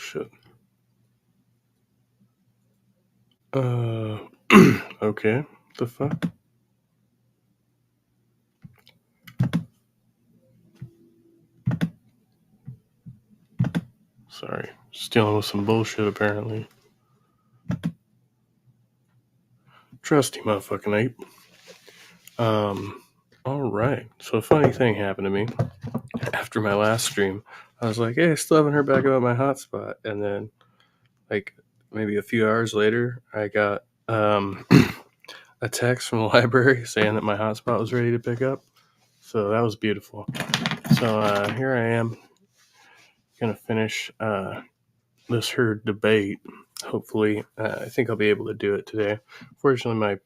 shit. Okay. The fuck? Sorry. Just dealing with some bullshit, apparently. Trusty motherfucking ape. Alright. So a funny thing happened to me after my last stream. I was like, hey, I still haven't heard back about my hotspot. And then, like, maybe a few hours later, I got a text from the library saying that my hotspot was ready to pick up. So that was beautiful. So here I am, gonna finish this herd debate. Hopefully, I think I'll be able to do it today. Fortunately, my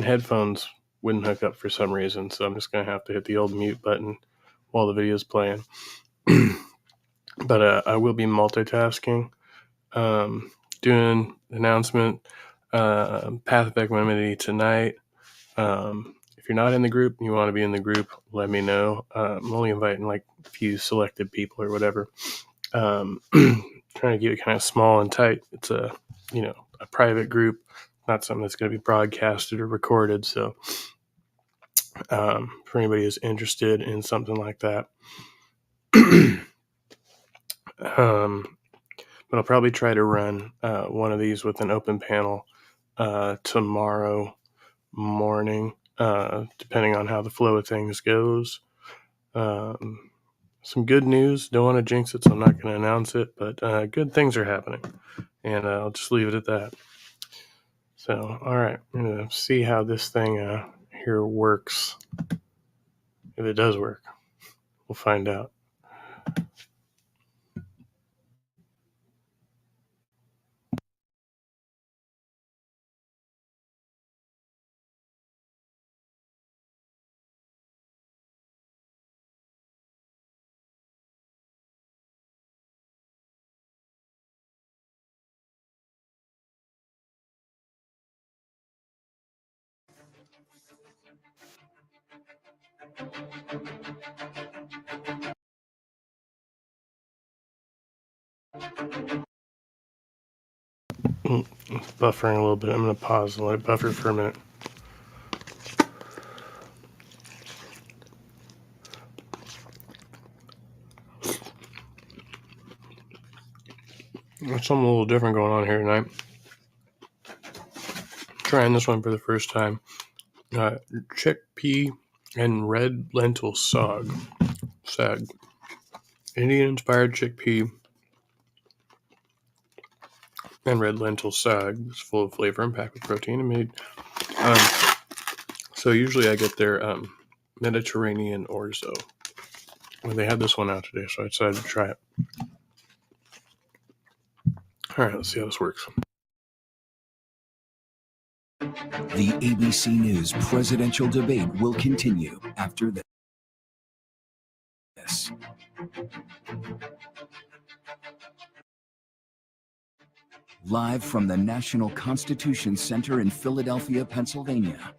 headphones wouldn't hook up for some reason, so I'm just gonna have to hit the old mute button while the video's playing. But I will be multitasking, doing announcement, path of equanimity tonight. If you're not in the group and you want to be in the group, let me know. I'm only inviting like a few selected people or whatever. Trying to keep it kind of small and tight. It's a private group, not something that's going to be broadcasted or recorded. So for anybody who's interested in something like that, but I'll probably try to run one of these with an open panel tomorrow morning, depending on how the flow of things goes. Some good news. Don't want to jinx it, so I'm not going to announce it, but good things are happening, and I'll just leave it at that. So, all right, I'm going to see how this thing here works. If it does work, we'll find out. It's buffering a little bit. I'm going to pause and let it buffer for a minute. There's something a little different going on here tonight. Trying this one for the first time. Chickpea and red lentil sag. Indian-inspired chickpea and red lentil sag. It's full of flavor and packed with protein and made. So usually I get their Mediterranean orzo. Well, they had this one out today, so I decided to try it. All right, let's see how this works. The ABC News presidential debate will continue after this. Live from the National Constitution Center in Philadelphia, Pennsylvania.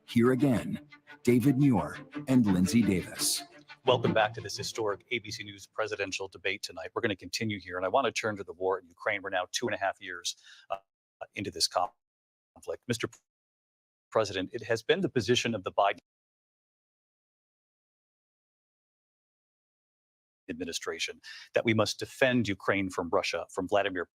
Here again, David Muir and Lindsay Davis. Welcome back to this historic ABC News presidential debate tonight. We're going to continue here, and I want to turn to the war in Ukraine. We're now 2.5 years into this conflict. Mr. President, it has been the position of the Biden administration that we must defend Ukraine from Russia, from Vladimir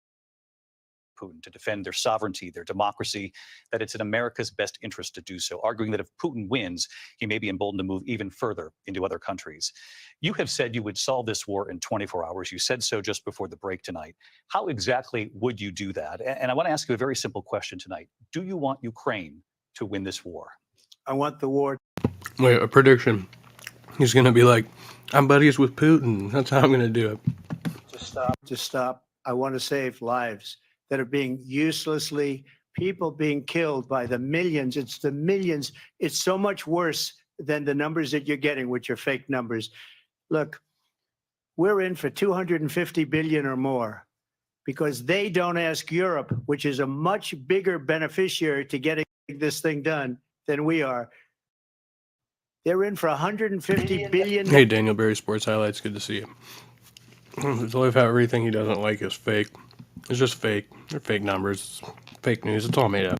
Putin, to defend their sovereignty, their democracy, that it's in America's best interest to do so, arguing that if Putin wins, he may be emboldened to move even further into other countries. You have said you would solve this war in 24 hours. You said so just before the break tonight. How exactly would you do that? And I want to ask you a very simple question tonight. Do you want Ukraine to win this war? I want the war. Wait, a prediction. He's going to be like, I'm buddies with Putin. That's how I'm going to do it. To stop. I want to save lives that are being uselessly, people being killed by the millions. It's the millions. It's so much worse than the numbers that you're getting, which are fake numbers. Look, we're in for 250 billion or more because they don't ask Europe, which is a much bigger beneficiary to getting this thing done than we are. They're in for 150 billion. Hey, Daniel Berry Sports Highlights. Good to see you. I love how everything he doesn't like is fake. It's just fake. They're fake numbers, fake news. It's all made up.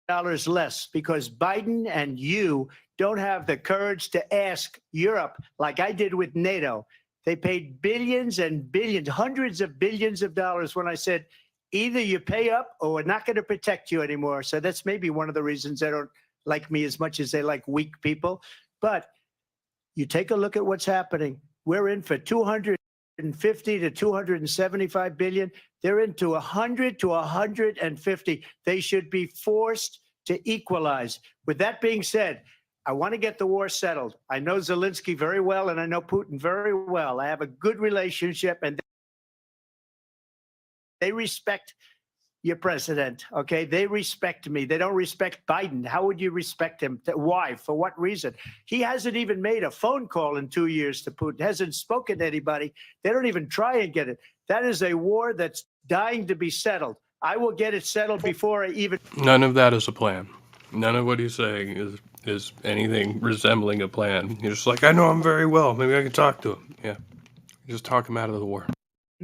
Dollars less because Biden and you don't have the courage to ask Europe like I did with NATO. They paid billions and billions, hundreds of billions of dollars when I said, either you pay up or we're not going to protect you anymore. So that's maybe one of the reasons they don't like me as much as they like weak people. But you take a look at what's happening. We're in for 250 to 275 billion. They're into 100 to 150. They should be forced to equalize. With that being said, I want to get the war settled. I know Zelensky very well, and I know Putin very well. I have a good relationship, and they respect your president, okay? They respect me. They don't respect Biden. How would you respect him? Why? For what reason? He hasn't even made a phone call in 2 years to Putin, hasn't spoken to anybody. They don't even try and get it. That is a war that's dying to be settled. I will get it settled before I even... None of that is a plan. None of what he's saying is anything resembling a plan. You're just like, I know him very well. Maybe I can talk to him. Yeah. Just talk him out of the war.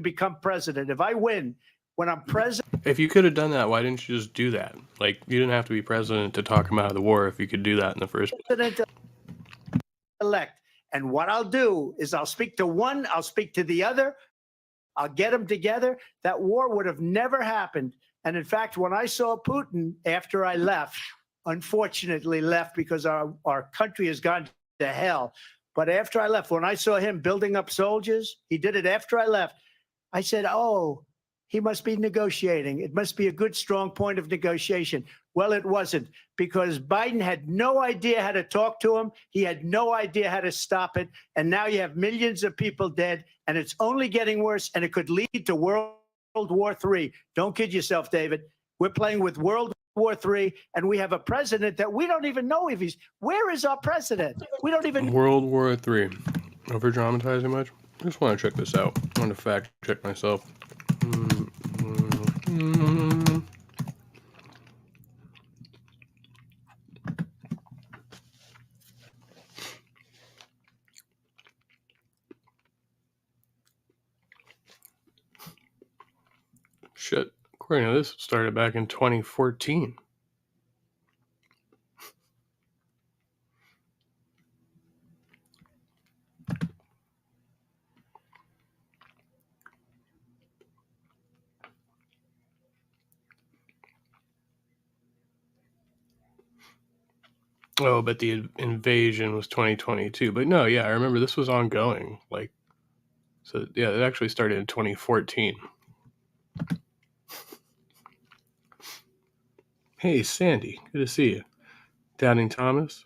become president. If I win, when I'm president... If you could have done that, why didn't you just do that? Like, you didn't have to be president to talk him out of the war if you could do that in the first place. Elect. And what I'll do is I'll speak to one, I'll speak to the other, I'll get them together. That war would have never happened. And in fact, when I saw Putin after I left, unfortunately left because our country has gone to hell. But after I left, when I saw him building up soldiers, he did it after I left. I said, oh, he must be negotiating. It must be a good, strong point of negotiation. Well, it wasn't, because Biden had no idea how to talk to him. He had no idea how to stop it. And now you have millions of people dead, and it's only getting worse, and it could lead to World War III. Don't kid yourself, David. We're playing with World War III, and we have a president that we don't even know if he's... Where is our president? We don't even... World War III. Over dramatizing much? I just want to check this out. I want to fact check myself. Shit. According to this, it started back in 2014. Oh, but the invasion was 2022. But no, yeah, I remember this was ongoing. Like, so yeah, it actually started in 2014. Hey, Sandy, good to see you. Doubting Thomas?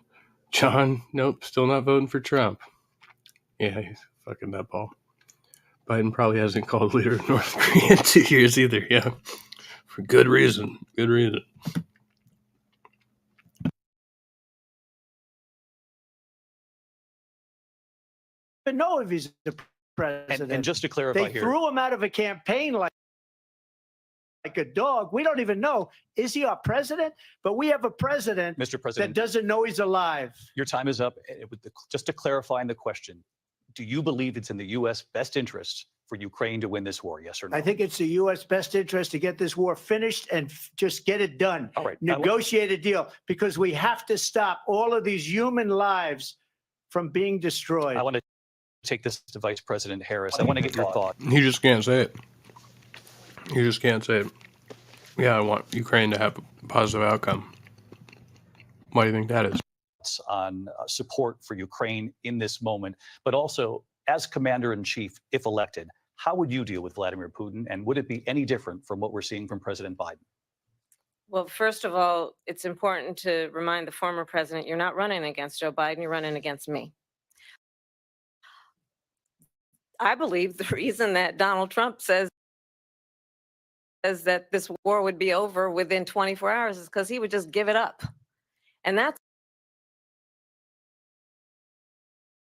John, nope, still not voting for Trump. Yeah, he's fucking nutball. Biden probably hasn't called leader of North Korea in 2 years either, yeah. For good reason. Good reason. Even know if he's the president. And just to clarify they here, threw him out of a campaign like a dog. We don't even know, is he our president? But we have a president, Mr. President, that doesn't know he's alive. your time is up. Just to clarify in the question, do you believe it's in the U.S. best interest for Ukraine to win this war? Yes or no? I think it's the U.S. best interest to get this war finished and just get it done. All right. Negotiate a deal, because we have to stop all of these human lives from being destroyed. I want to take this to Vice President Harris. I want to get your thought. You just can't say it. You just can't say it. Yeah, I want Ukraine to have a positive outcome. Why do you think that is? On support for Ukraine in this moment, but also as commander-in-chief, if elected, how would you deal with Vladimir Putin, and would it be any different from what we're seeing from President Biden? Well, first of all, it's important to remind the former president, you're not running against Joe Biden, you're running against me. I believe the reason that Donald Trump says that this war would be over within 24 hours is because he would just give it up. And that's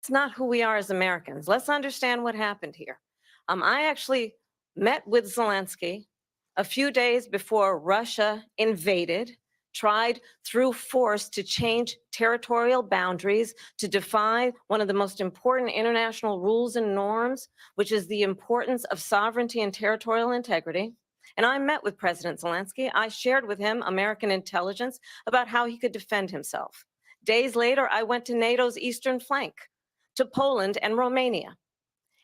not who we are as Americans. Let's understand what happened here. I actually met with Zelensky a few days before Russia invaded, tried through force to change territorial boundaries, to defy one of the most important international rules and norms, which is the importance of sovereignty and territorial integrity. And I met with President Zelensky. I shared with him American intelligence about how he could defend himself. Days later, I went to NATO's eastern flank, to Poland and Romania.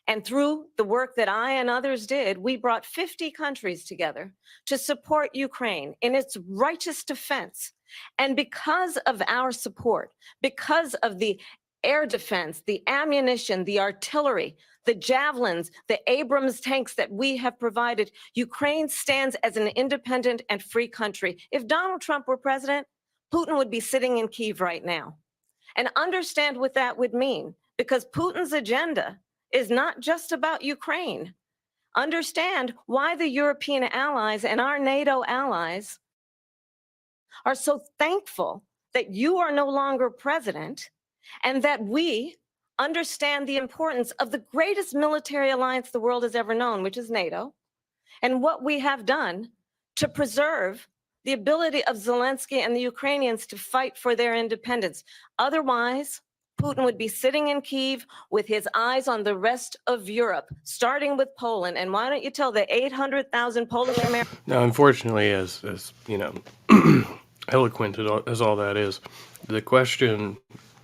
And through the work that I and others did, we brought 50 countries together to support Ukraine in its righteous defense. And because of our support, because of the air defense, the ammunition, the artillery, the javelins, the Abrams tanks that we have provided, Ukraine stands as an independent and free country. If Donald Trump were president, Putin would be sitting in Kyiv right now. And understand what that would mean, because Putin's agenda is not just about Ukraine. Understand why the European allies and our NATO allies are so thankful that you are no longer president, and that we understand the importance of the greatest military alliance the world has ever known, which is NATO, and what we have done to preserve the ability of Zelensky and the Ukrainians to fight for their independence. Otherwise, Putin would be sitting in Kyiv with his eyes on the rest of Europe, starting with Poland. And why don't you tell the 800,000 Polish Americans? Now, unfortunately, as you know, eloquent as all that is, the question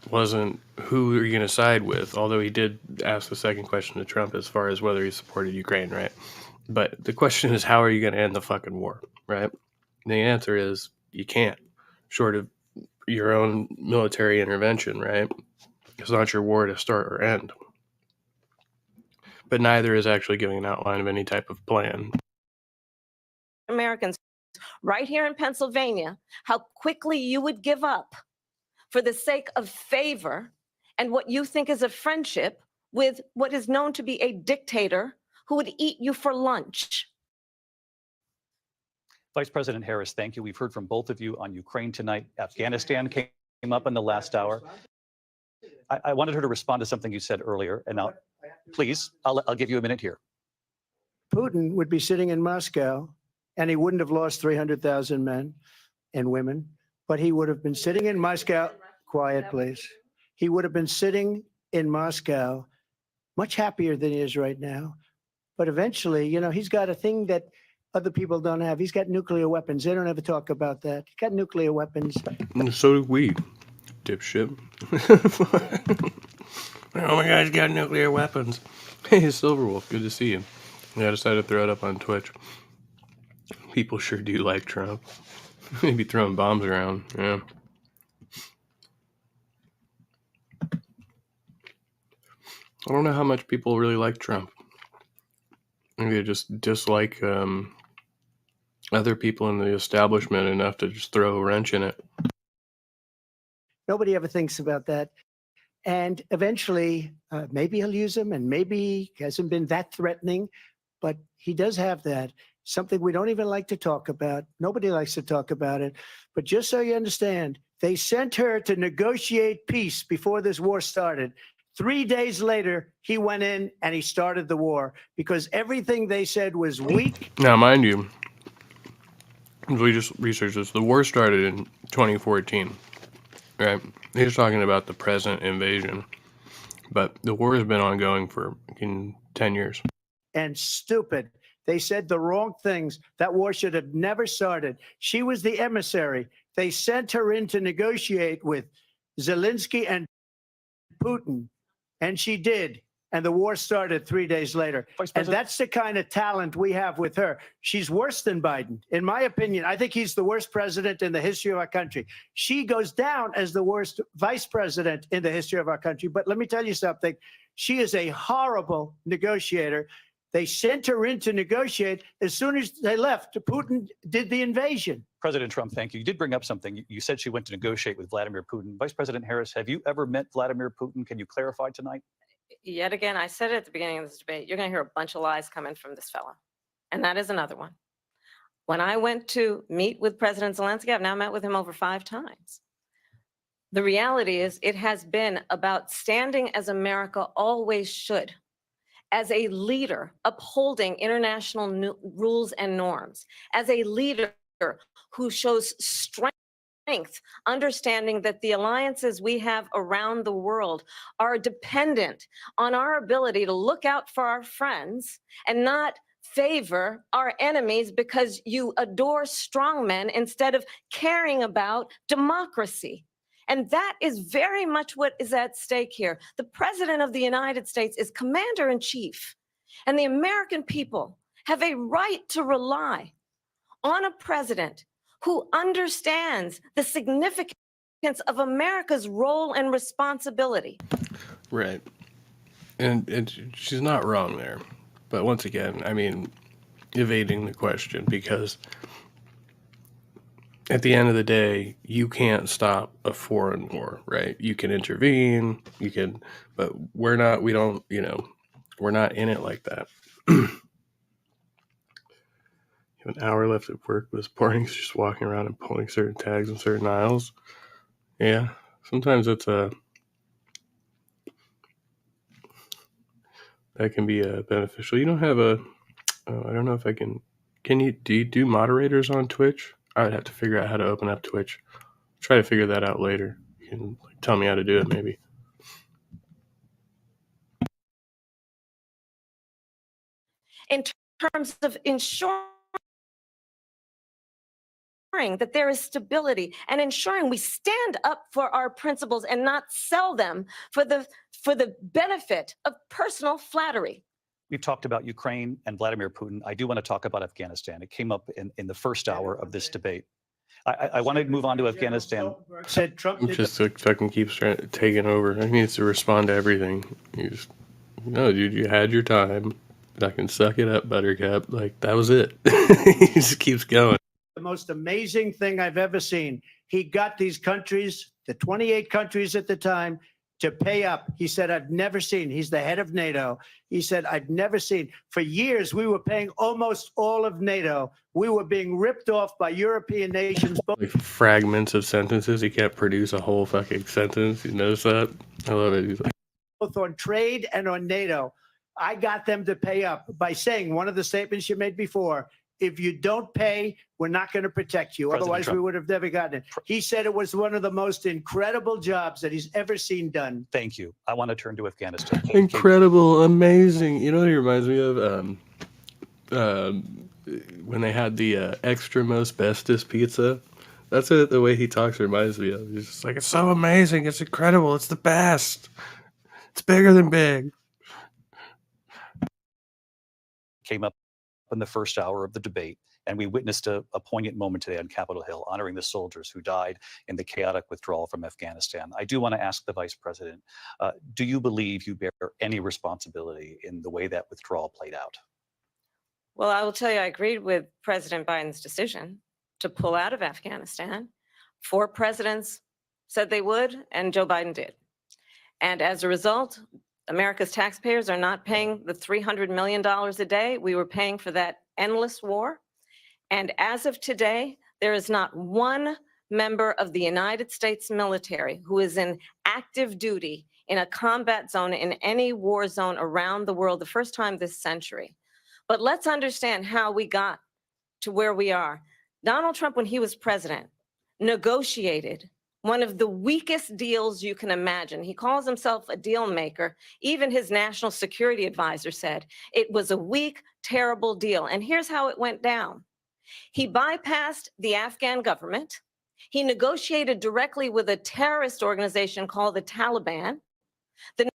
wasn't who are you going to side with, although he did ask the second question to Trump as far as whether he supported Ukraine, right? But the question is, how are you going to end the fucking war, right? And the answer is you can't, short of your own military intervention, right? It's not your war to start or end. But neither is actually giving an outline of any type of plan. Americans right here in Pennsylvania, how quickly you would give up for the sake of favor and what you think is a friendship with what is known to be a dictator who would eat you for lunch. Vice President Harris, thank you. We've heard from both of you on Ukraine tonight. Afghanistan came up in the last hour. I wanted her to respond to something you said earlier, and now, please, I'll give you a minute here. Putin would be sitting in Moscow, and he wouldn't have lost 300,000 men and women, but he would have been sitting in Moscow. Quiet, please. He would have been sitting in Moscow, much happier than he is right now. But eventually, you know, he's got a thing that other people don't have. He's got nuclear weapons. They don't ever talk about that. He's got nuclear weapons. And so do we, dipshit. Oh my God, he's got nuclear weapons. Hey, Silverwolf, good to see you. Yeah, I decided to throw it up on Twitch. People sure do like Trump. Maybe throwing bombs around, yeah. I don't know how much people really like Trump. Maybe they just dislike other people in the establishment enough to just throw a wrench in it. Nobody ever thinks about that. And eventually, maybe he'll use them, and maybe he hasn't been that threatening, but he does have that. Something we don't even like to talk about. Nobody likes to talk about it. But just so you understand, they sent her to negotiate peace before this war started. 3 days later, he went in and he started the war because everything they said was weak. Now, mind you, we just researched this. The war started in 2014, right? He's talking about the present invasion, but the war has been ongoing for 10 years. And stupid. They said the wrong things. That war should have never started. She was the emissary. They sent her in to negotiate with Zelensky and Putin, and she did. And the war started 3 days later. And that's the kind of talent we have with her. She's worse than Biden. In my opinion, I think he's the worst president in the history of our country. She goes down as the worst vice president in the history of our country. But let me tell you something. She is a horrible negotiator. They sent her in to negotiate. As soon as they left, Putin did the invasion. President Trump, thank you. You did bring up something. You said she went to negotiate with Vladimir Putin. Vice President Harris, have you ever met Vladimir Putin? Can you clarify tonight? Yet again, I said it at the beginning of this debate, you're going to hear a bunch of lies coming from this fellow. And that is another one. When I went to meet with President Zelensky, I've now met with him over 5 times. The reality is it has been about standing as America always should, as a leader upholding international rules and norms, as a leader who shows strength, understanding that the alliances we have around the world are dependent on our ability to look out for our friends and not favor our enemies because you adore strongmen instead of caring about democracy. And that is very much what is at stake here. The President of the United States is commander in chief, and the American people have a right to rely on a president who understands the significance of America's role and responsibility. Right. And she's not wrong there. But once again, I mean, evading the question, because at the end of the day, you can't stop a foreign war, right? You can intervene, but we're not in it like that. You have an hour left at work, but this morning's just walking around and pulling certain tags in certain aisles. Yeah, sometimes that can be beneficial. You don't have I don't know if I can do you do moderators on Twitch? I would have to figure out how to open up Twitch. Try to figure that out later. You can tell me how to do it, maybe. In terms of ensuring that there is stability and ensuring we stand up for our principles and not sell them for the benefit of personal flattery. We've talked about Ukraine and Vladimir Putin. I do want to talk about Afghanistan. It came up in the first hour of this debate. I want to move on to Afghanistan. Said Trump did Just fucking keeps taking over. He needs to respond to everything. No, dude, you had your time. I can suck it up, Buttercup. Like, that was it. He just keeps going. the most amazing thing I've ever seen. He got these countries, the 28 countries at the time, to pay up. He said, I've never seen, he's the head of NATO. He said, I've never seen. For years, we were paying almost all of NATO. We were being ripped off by European nations. Like fragments of sentences. He can't produce a whole fucking sentence. You notice that? I love it. He's like, Both on trade and on NATO. I got them to pay up by saying one of the statements you made before, if you don't pay, we're not going to protect you. President Otherwise, Trump. we would have never gotten it. He said it was one of the most incredible jobs that he's ever seen done. Thank you. I want to turn to Afghanistan. incredible, amazing. You know what he reminds me of? When they had the extra most bestest pizza. That's what the way he talks reminds me of. He's just like, it's so amazing. It's incredible. It's the best. It's bigger than big. Came up in the first hour of the debate, and we witnessed a poignant moment today on Capitol Hill, honoring the soldiers who died in the chaotic withdrawal from Afghanistan. I do want to ask the Vice President, do you believe you bear any responsibility in the way that withdrawal played out? Well, I will tell you, I agreed with President Biden's decision to pull out of Afghanistan. 4 presidents said they would, and Joe Biden did. And as a result, America's taxpayers are not paying the $300 million a day we were paying for that endless war. And as of today, there is not one member of the United States military who is in active duty in a combat zone in any war zone around the world, the first time this century. But let's understand how we got to where we are. Donald Trump, when he was president, negotiated one of the weakest deals you can imagine. He calls himself a deal maker. Even his national security advisor said it was a weak, terrible deal. And here's how it went down. He bypassed the Afghan government. He negotiated directly with a terrorist organization called the Taliban. The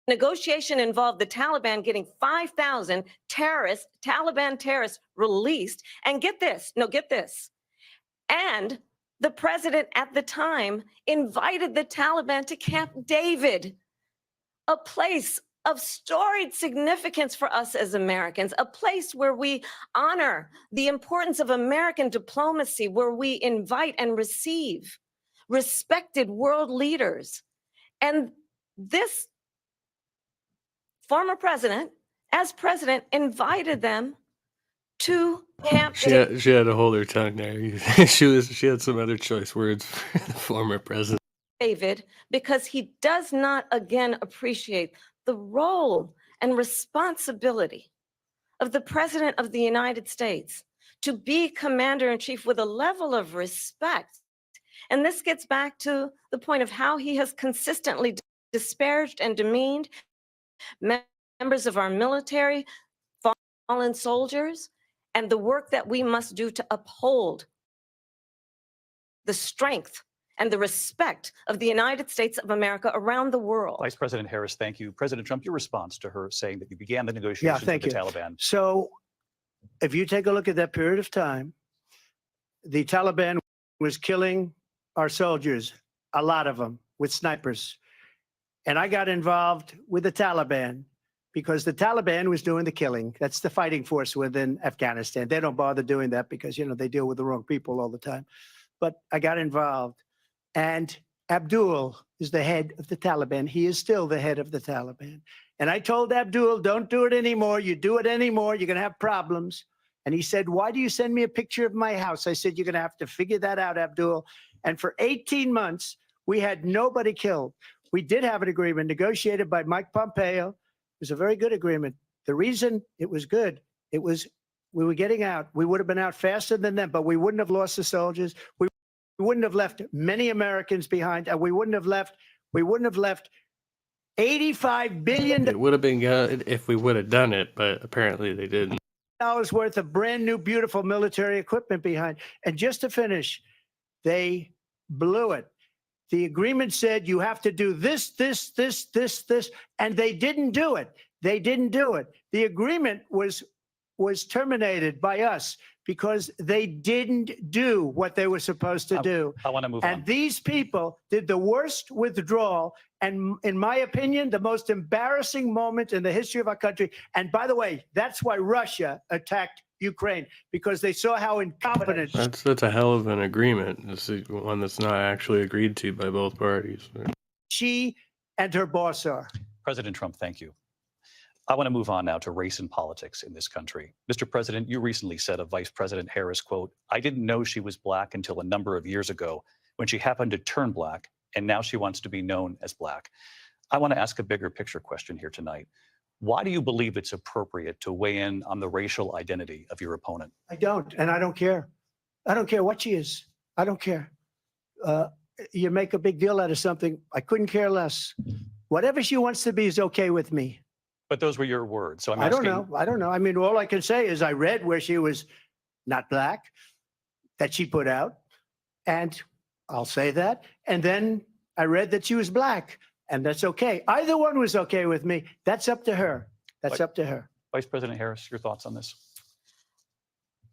negotiation involved the Taliban getting 5,000 Taliban terrorists released. And get this, and the president at the time invited the Taliban to Camp David, a place of storied significance for us as Americans, a place where we honor the importance of American diplomacy, where we invite and receive respected world leaders. And this former president, as president, invited them to Camp David. She had to hold her tongue there. she had some other choice words for the former president. David, because he does not again appreciate the role and responsibility of the President of the United States to be commander-in-chief with a level of respect. And this gets back to the point of how he has consistently disparaged and demeaned members of our military, fallen soldiers and the work that we must do to uphold the strength and the respect of the United States of America around the world. Vice President Harris, thank you. President Trump, your response to her saying that you began the negotiations with the Taliban. So if you take a look at that period of time, the Taliban was killing our soldiers, a lot of them, with snipers. And I got involved with the Taliban because the Taliban was doing the killing. That's the fighting force within Afghanistan. They don't bother doing that because, you know, they deal with the wrong people all the time. But I got involved. And Abdul is the head of the Taliban. He is still the head of the Taliban. And I told Abdul, don't do it anymore. You do it anymore, you're going to have problems. And he said, why do you send me a picture of my house? I said, you're going to have to figure that out, Abdul. And for 18 months, we had nobody killed. We did have an agreement negotiated by Mike Pompeo. It was a very good agreement. The reason it was good, it was we were getting out. We would have been out faster than them, but we wouldn't have lost the soldiers. We wouldn't have left many Americans behind, and we wouldn't have left $85 billion. It would have been good if we would have done it, but apparently they didn't. Dollars worth of brand new, beautiful military equipment behind. And just to finish, they blew it. The agreement said you have to do this, and they didn't do it. They didn't do it. The agreement was terminated by us because they didn't do what they were supposed to do. I want to move on. And these people did the worst withdrawal, and in my opinion, the most embarrassing moment in the history of our country. And by the way, that's why Russia attacked Ukraine, because they saw how incompetent. That's a hell of an agreement. It's one that's not actually agreed to by both parties. She and her boss are. President Trump, thank you. I want to move on now to race and politics in this country. Mr. President, you recently said of Vice President Harris, quote, I didn't know she was black until a number of years ago when she happened to turn black, and now she wants to be known as black. I want to ask a bigger picture question here tonight. Why do you believe it's appropriate to weigh in on the racial identity of your opponent? I don't, and I don't care. I don't care what she is. I don't care. You make a big deal out of something. I couldn't care less. Whatever she wants to be is okay with me. But those were your words. So I don't know. I mean, all I can say is I read where she was not black, that she put out, and I'll say that. And then I read that she was black, and that's okay. Either one was okay with me. That's up to her. That's up to her. Vice President Harris, your thoughts on this?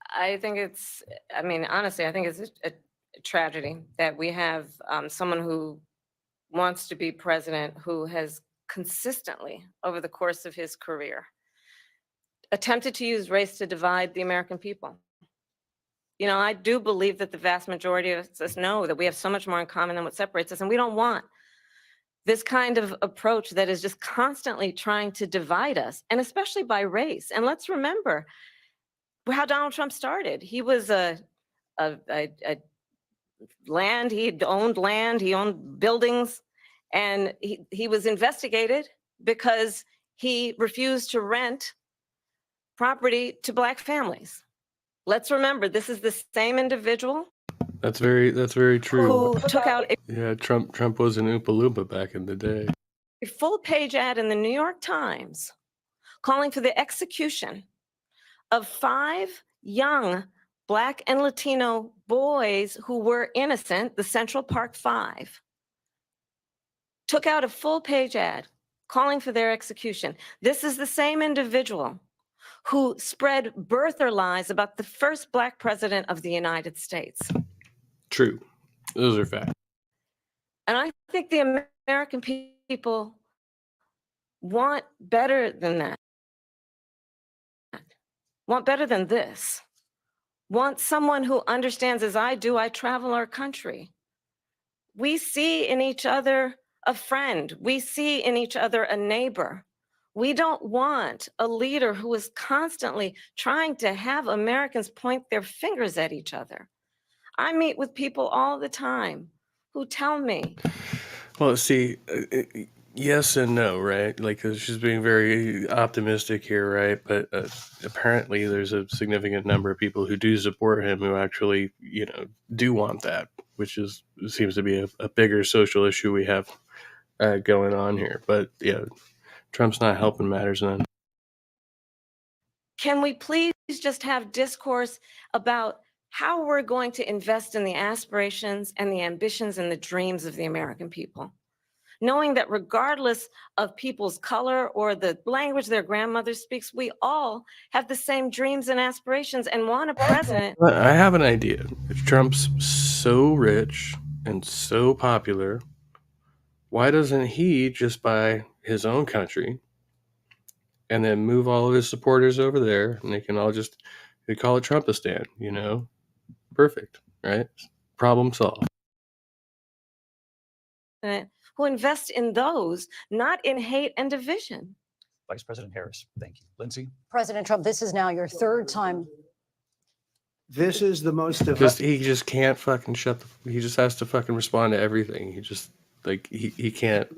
I think honestly, I think it's a tragedy that we have someone who wants to be president who has consistently, over the course of his career, attempted to use race to divide the American people. You know, I do believe that the vast majority of us know that we have so much more in common than what separates us, and we don't want this kind of approach that is just constantly trying to divide us, and especially by race. And let's remember how Donald Trump started. He was land, he owned buildings, and he was investigated because he refused to rent property to black families. Let's remember, this is the same individual. That's very true. Who took out Trump was an Oompa Loompa back in the day. a full-page ad in the New York Times calling for the execution of 5 young Black and Latino boys who were innocent, the Central Park 5. Took out a full-page ad calling for their execution. This is the same individual who spread birther lies about the first Black president of the United States. True. Those are facts. And I think the American people want better than that. Want better than this. Want someone who understands, as I do, I travel our country. We see in each other a friend. We see in each other a neighbor. We don't want a leader who is constantly trying to have Americans point their fingers at each other. I meet with people all the time who tell me. Well, see, yes and no, right? Like, she's being very optimistic here, right? But apparently there's a significant number of people who do support him who actually, do want that, which seems to be a bigger social issue we have going on here. But, Trump's not helping matters none. Can we please just have discourse about how we're going to invest in the aspirations and the ambitions and the dreams of the American people? Knowing that regardless of people's color or the language their grandmother speaks, we all have the same dreams and aspirations and want a president. But I have an idea. If Trump's so rich and so popular, why doesn't he just buy his own country and then move all of his supporters over there, and they can all just, they call it Trumpistan, you know? Perfect, right? Problem solved. Who invest in those, not in hate and division. Vice President Harris, thank you. Lindsay? President Trump, this is now your third time. This is the most He just can't fucking he just has to fucking respond to everything. He just, like, he can't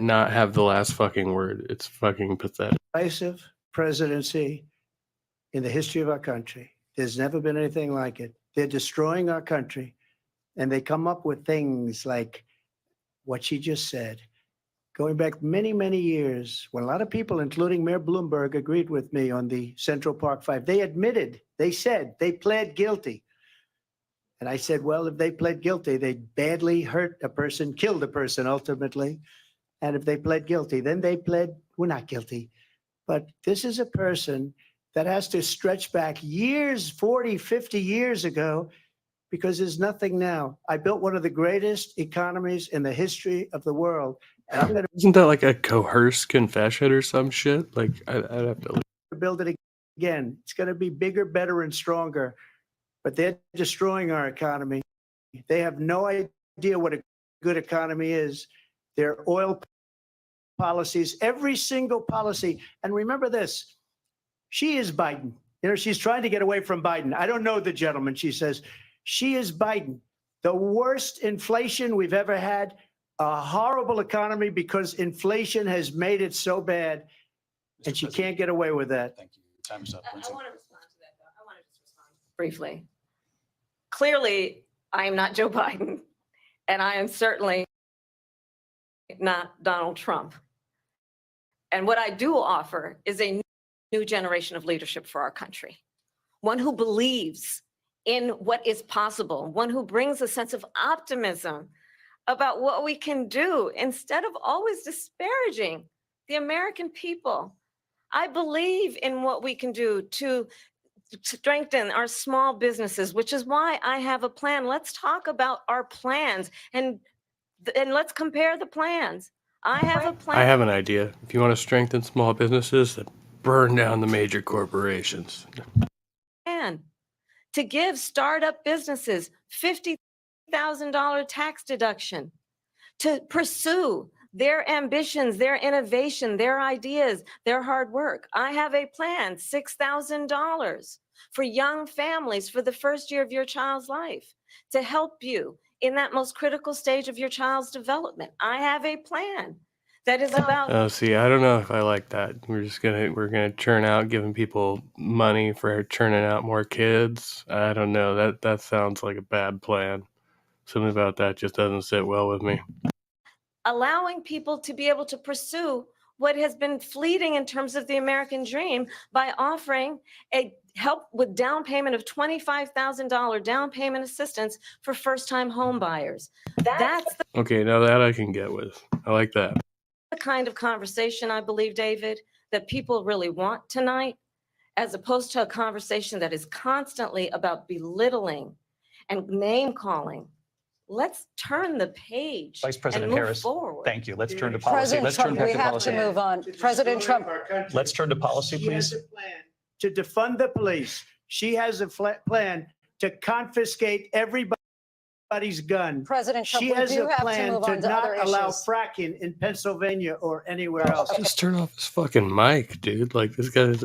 not have the last fucking word. It's fucking pathetic. divisive presidency in the history of our country. There's never been anything like it. They're destroying our country, and they come up with things like what she just said. Going back many, many years, when a lot of people, including Mayor Bloomberg, agreed with me on the Central Park Five, they admitted, they said, they pled guilty. And I said, well, if they pled guilty, they badly hurt a person, killed a person ultimately. And if they pled guilty, then they pled, we're not guilty. But this is a person that has to stretch back years, 40, 50 years ago, because there's nothing now. I built one of the greatest economies in the history of the world. And I'm going Isn't that like a coerced confession or some shit? Like, I'd have to build it again. It's going to be bigger, better, and stronger. But they're destroying our economy. They have no idea what a good economy is. Their oil policies, every single policy. And remember this, she is Biden. You know, she's trying to get away from Biden. I don't know the gentleman, she says. She is Biden. The worst inflation we've ever had, a horrible economy because inflation has made it so bad, and she can't get away with that. Thank you. Time's up. I want to respond to that, though. I want to just respond briefly. Clearly, I am not Joe Biden, and I am certainly not Donald Trump. And what I do offer is a new generation of leadership for our country, one who believes in what is possible, one who brings a sense of optimism about what we can do instead of always disparaging the American people. I believe in what we can do to strengthen our small businesses, which is why I have a plan. Let's talk about our plans and let's compare the plans. I have a plan. I have an idea. If you want to strengthen small businesses, then burn down the major corporations. To give startup businesses $50,000 tax deduction, to pursue their ambitions, their innovation, their ideas, their hard work. I have a plan, $6,000 for young families for the first year of your child's life to help you in that most critical stage of your child's development. I have a plan that is about. Oh, see, I don't know if I like that. We're gonna churn out giving people money for churning out more kids. I don't know. That sounds like a bad plan. Something about that just doesn't sit well with me. Allowing people to be able to pursue what has been fleeting in terms of the American dream by offering a help with down payment of $25,000 down payment assistance for first-time home buyers. That's the Okay, now that I can get with. I like that. kind of conversation, I believe, David, that people really want tonight, as opposed to a conversation that is constantly about belittling and name calling. Let's turn the page. Vice President and move Harris, forward. thank you. Let's turn to policy. President Let's turn Trump, back we to have policy. to move on. President Trump. Let's turn to policy, She has please. a plan to defund the police. She has a plan to confiscate everybody's gun. President Trump, She we has do a have to plan move to on to not other allow issues. fracking in Pennsylvania or anywhere else. Just turn off his fucking mic, dude. Like, this guy's.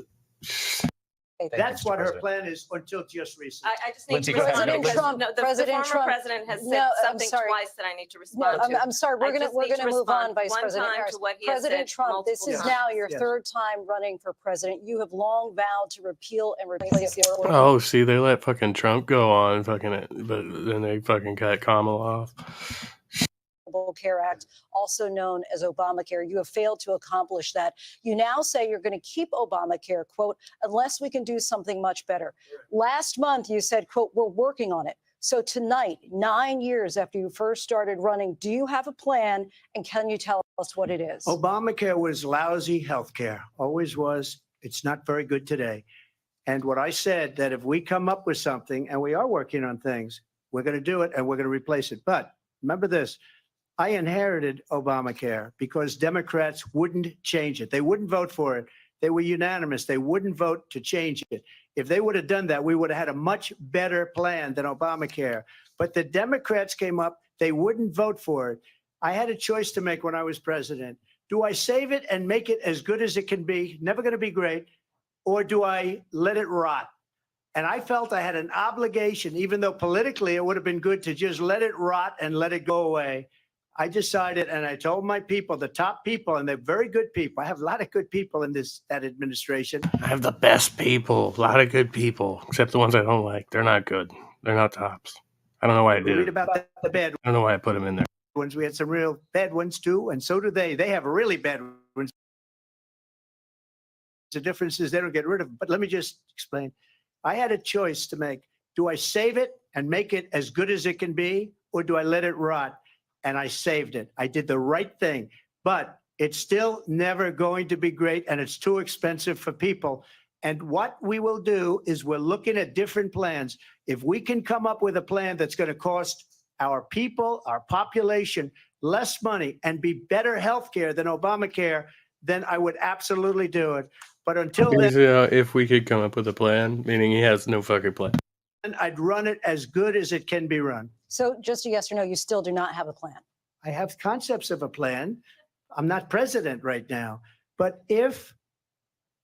That's you, what Mr. her President. plan is until just recently. I just need Lindsay, to go ahead. respond President because Trump- no, the President former Trump- president has said No, I'm something sorry. twice that I need to No, respond to. I'm sorry. We're I gonna just need to move on, respond Vice one President time Harris. to what he has President said Trump, this multiple is times. now your Yes. third time running for president. You have long vowed to repeal and replace the Affordable Oh, see, they let fucking Trump go on, but then they fucking cut Kamala off. Affordable Care Act, also known as Obamacare. You have failed to accomplish that. You now say you're going to keep Obamacare, quote, unless we can do something much better. Last month, you said, quote, we're working on it. So tonight, 9 years after you first started running, do you have a plan, and can you tell us what it is? Obamacare was lousy health care, always was. It's not very good today. And what I said, that if we come up with something, and we are working on things, we're going to do it and we're going to replace it. But remember this, I inherited Obamacare because Democrats wouldn't change it. They wouldn't vote for it. They were unanimous. They wouldn't vote to change it. If they would have done that, we would have had a much better plan than Obamacare. But the Democrats came up. They wouldn't vote for it. I had a choice to make when I was president. Do I save it and make it as good as it can be? Never going to be great. Or do I let it rot? And I felt I had an obligation, even though politically it would have been good to just let it rot and let it go away. I decided, and I told my people, the top people, and they're very good people. I have a lot of good people in that administration. I have the best people, a lot of good people, except the ones I don't like. They're not good. They're not tops. I don't know why I did Read it. about the bad I don't know why I put them in there. ones. We had some real bad ones too, and so do they. They have really bad ones. The difference is they don't get rid of them. But let me just explain. I had a choice to make. Do I save it and make it as good as it can be, or do I let it rot? And I saved it. I did the right thing. But it's still never going to be great, and it's too expensive for people. And what we will do is we're looking at different plans. If we can come up with a plan that's going to cost our people, our population, less money and be better health care than Obamacare, then I would absolutely do it. But until then, if we could come up with a plan, meaning he has no fucking plan. I'd run it as good as it can be run. So just a yes or no, you still do not have a plan? I have concepts of a plan. I'm not president right now. But if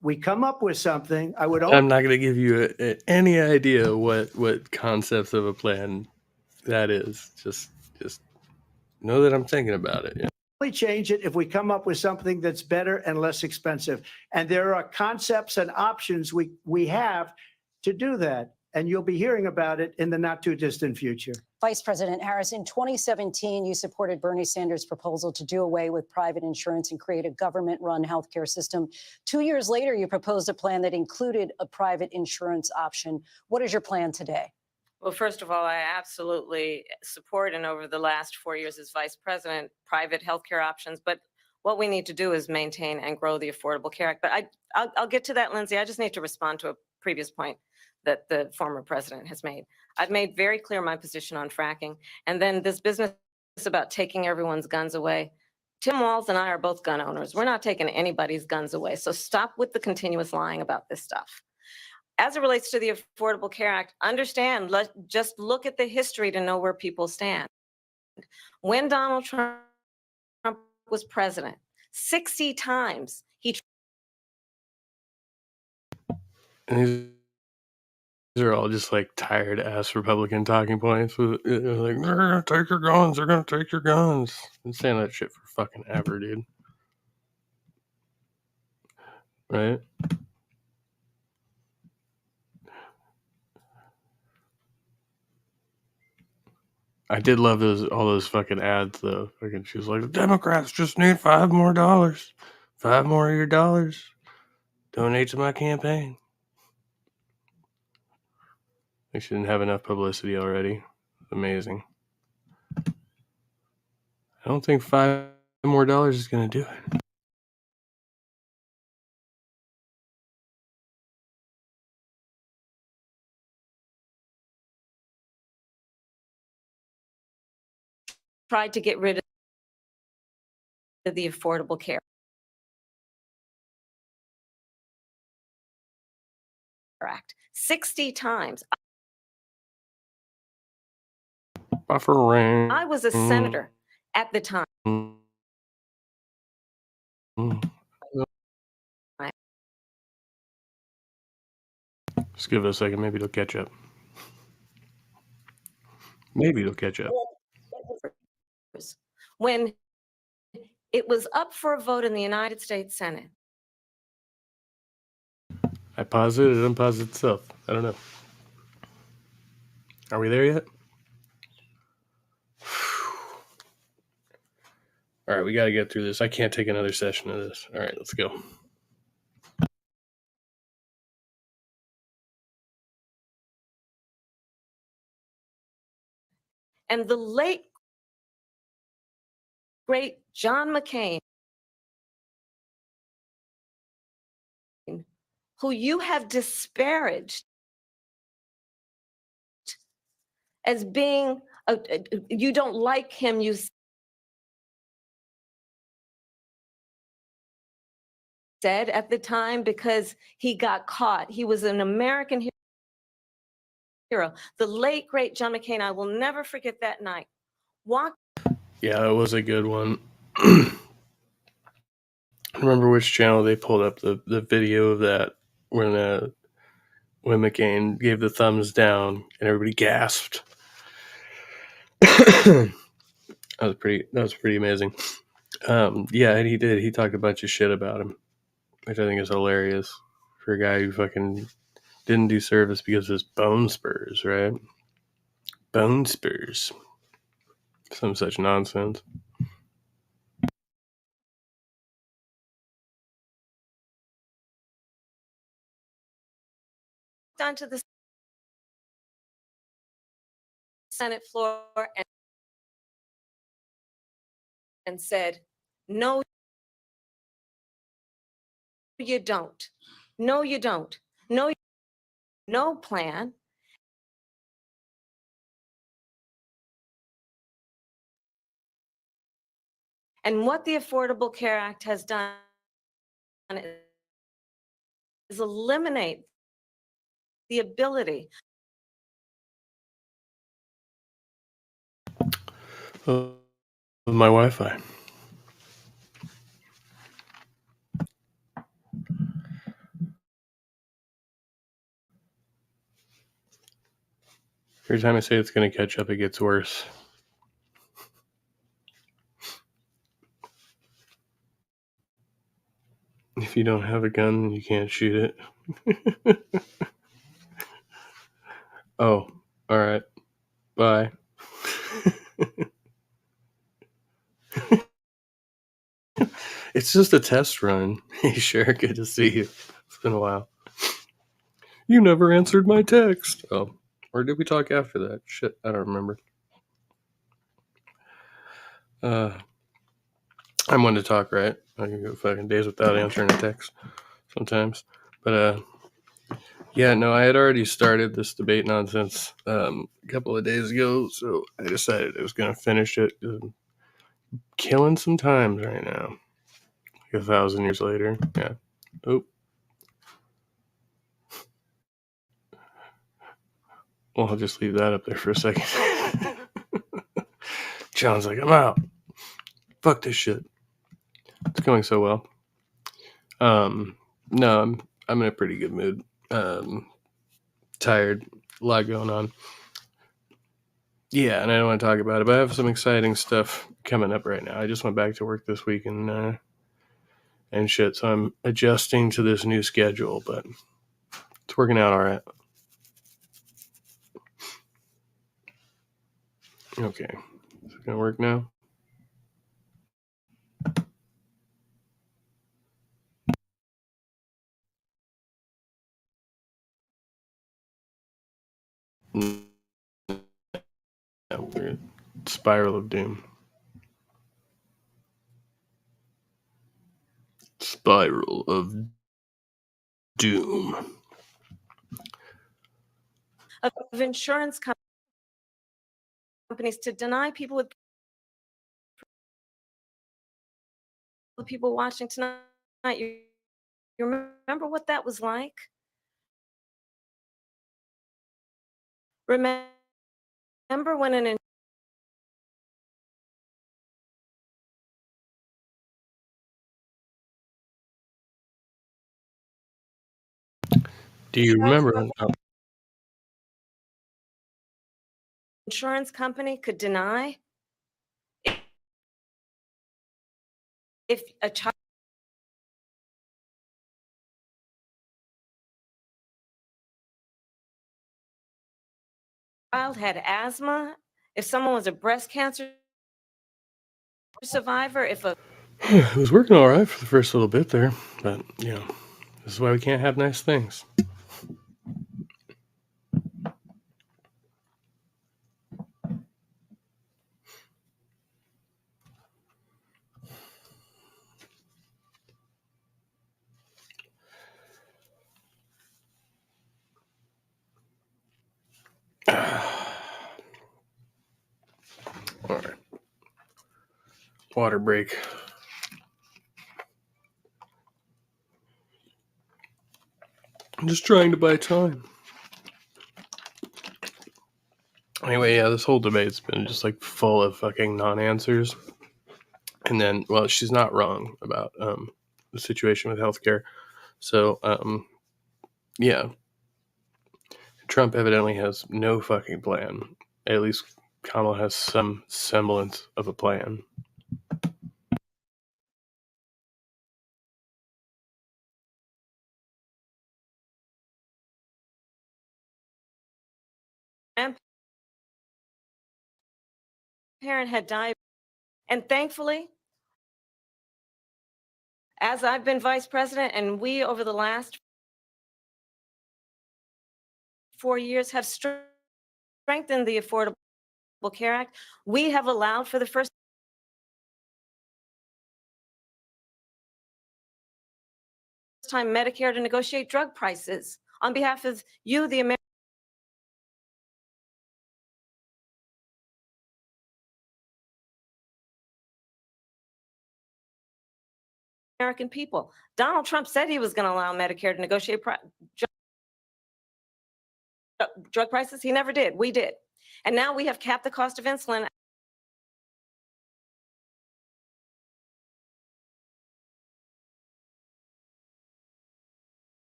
we come up with something, I would only I'm not going to give you any idea what concepts of a plan that is. Just know that I'm thinking about it. Yeah. only change it if we come up with something that's better and less expensive. And there are concepts and options we have to do that. And you'll be hearing about it in the not too distant future. Vice President Harris, in 2017, you supported Bernie Sanders' proposal to do away with private insurance and create a government-run healthcare system. 2 years later, you proposed a plan that included a private insurance option. What is your plan today? Well, first of all, I absolutely support, and over the last 4 years as vice president, private healthcare options. But what we need to do is maintain and grow the Affordable Care Act. But I'll get to that, Lindsay. I just need to respond to a previous point that the former president has made. I've made very clear my position on fracking. And then this business about taking everyone's guns away. Tim Walz and I are both gun owners. We're not taking anybody's guns away. So stop with the continuous lying about this stuff. As it relates to the Affordable Care Act, understand, just look at the history to know where people stand. When Donald Trump was president, 60 times he. And these are all just like tired ass Republican talking points. Like, they're gonna take your guns. They're gonna take your guns. Been saying that shit for fucking ever, dude. Right? I did love all those fucking ads though. Fucking, she was like, the Democrats just need $5 more. $5 more of your dollars. Donate to my campaign. They shouldn't have enough publicity already. Amazing. I don't think $5 more is gonna do it. Tried to get rid of the Affordable Care Act 60 times. Buffering. I was a senator at the time. Just give it a second. Maybe it'll catch up. Maybe it'll catch up. When it was up for a vote in the United States Senate. I pause it, it unpauses itself. I don't know. Are we there yet? All right, we got to get through this. I can't take another session of this. All right, let's go. And the late, great John McCain, who you have disparaged as being, you don't like him, you said at the time, because he got caught. He was an American hero. The late, great John McCain, I will never forget that night. Yeah, it was a good one. I remember which channel they pulled up the video of that when McCain gave the thumbs down and everybody gasped. That was pretty amazing. Yeah, and he did. He talked a bunch of shit about him, which I think is hilarious for a guy who fucking didn't do service because of his bone spurs, right? Bone spurs. Some such nonsense. Onto the Senate floor and said, no, you don't. No, you don't. No plan. And what the Affordable Care Act has done is eliminate the ability Of my Wi-Fi. Every time I say it's going to catch up, it gets worse. If you don't have a gun, you can't shoot it. Oh, all right. Bye. It's just a test run. Hey, sure. Good to see you. It's been a while. You never answered my text. Oh, or did we talk after that? Shit, I don't remember. I'm one to talk, right? I can go fucking days without answering a text sometimes. But yeah, no, I had already started this debate nonsense a couple of days ago, so I decided I was going to finish it. Killing some times right now. Like 1,000 years later. Yeah. Oh. Well, I'll just leave that up there for a second. John's like, I'm out. Fuck this shit. It's going so well. No, I'm in a pretty good mood. Tired. A lot going on. Yeah, and I don't want to talk about it, but I have some exciting stuff coming up right now. I just went back to work this week and shit, so I'm adjusting to this new schedule, but it's working out all right. Okay, is it gonna work now? No, weird. Spiral of doom. Spiral of doom. of insurance companies to deny people with the people watching tonight. You remember what that was like? Remember when an Do you remember? insurance company could deny if a child had asthma, if someone was a breast cancer survivor, if a It was working all right for the first little bit there, but this is why we can't have nice things. All right. Water break. I'm just trying to buy time. Anyway, this whole debate's been just like full of fucking non-answers. And then, well, she's not wrong about the situation with healthcare. So, Trump evidently has no fucking plan. At least Kamala has some semblance of a plan. grandparent had died, and thankfully, as I've been vice president, and we over the last 4 years have strengthened the Affordable Care Act, we have allowed for the first time Medicare to negotiate drug prices on behalf of you, the American people. Donald Trump said he was going to allow Medicare to negotiate drug prices. He never did. We did. And now we have capped the cost of insulin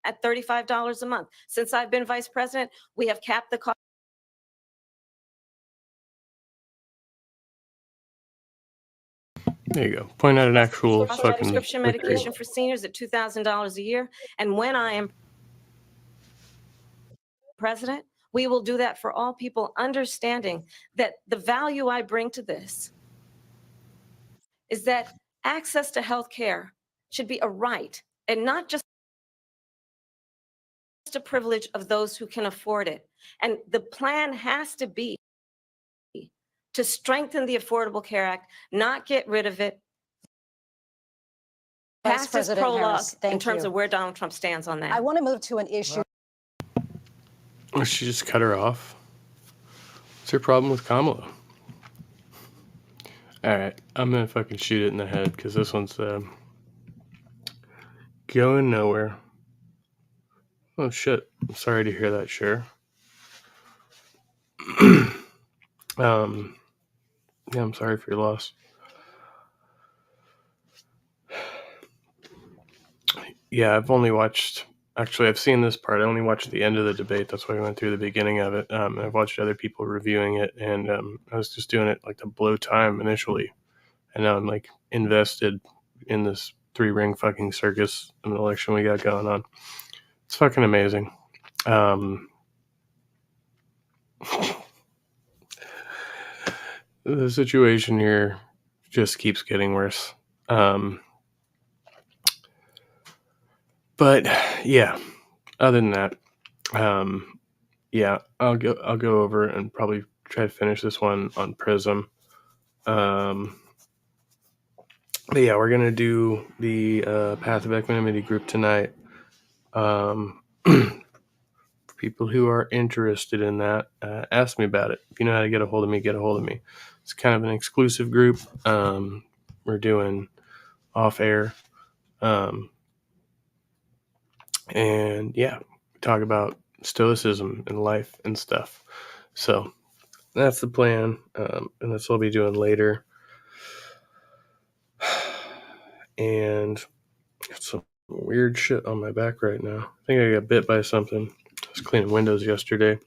at $35 a month. Since I've been vice president, we have capped the cost. There you go. Point out an actual fucking prescription victory. medication for seniors at $2,000 a year. And when I am president, we will do that for all people, understanding that the value I bring to this is that access to health care should be a right and not just a privilege of those who can afford it. And the plan has to be to strengthen the Affordable Care Act, not get rid of it. Vice Past his President prologue Harris, in thank terms you. of where Donald Trump stands on that. I want to move to an issue. She just cut her off. What's her problem with Kamala? Alright, I'm gonna fucking shoot it in the head because this one's going nowhere. Oh shit. I'm sorry to hear that, Cher. I'm sorry for your loss. I've only watched. Actually, I've seen this part. I only watched the end of the debate. That's why I went through the beginning of it. I've watched other people reviewing it, and I was just doing it like to blow time initially, and now I'm like invested in this 3-ring fucking circus and election we got going on. It's fucking amazing. The situation here just keeps getting worse. But yeah, other than that, I'll go over and probably try to finish this one on Prism. But yeah, we're gonna do the Path of Equanimity group tonight. For people who are interested in that, ask me about it. If you know how to get a hold of me, get a hold of me. It's kind of an exclusive group. We're doing off air. And yeah, we talk about stoicism and life and stuff. So that's the plan, and that's what I'll be doing later. And got some weird shit on my back right now. I think I got bit by something. I was cleaning windows yesterday.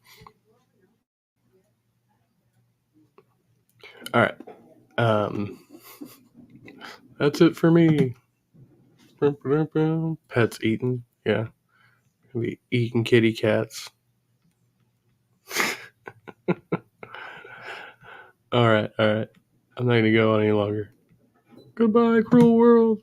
All right. That's it for me. Pets eating. Yeah. Be eating kitty cats. All right. I'm not going to go on any longer. Goodbye, cruel world.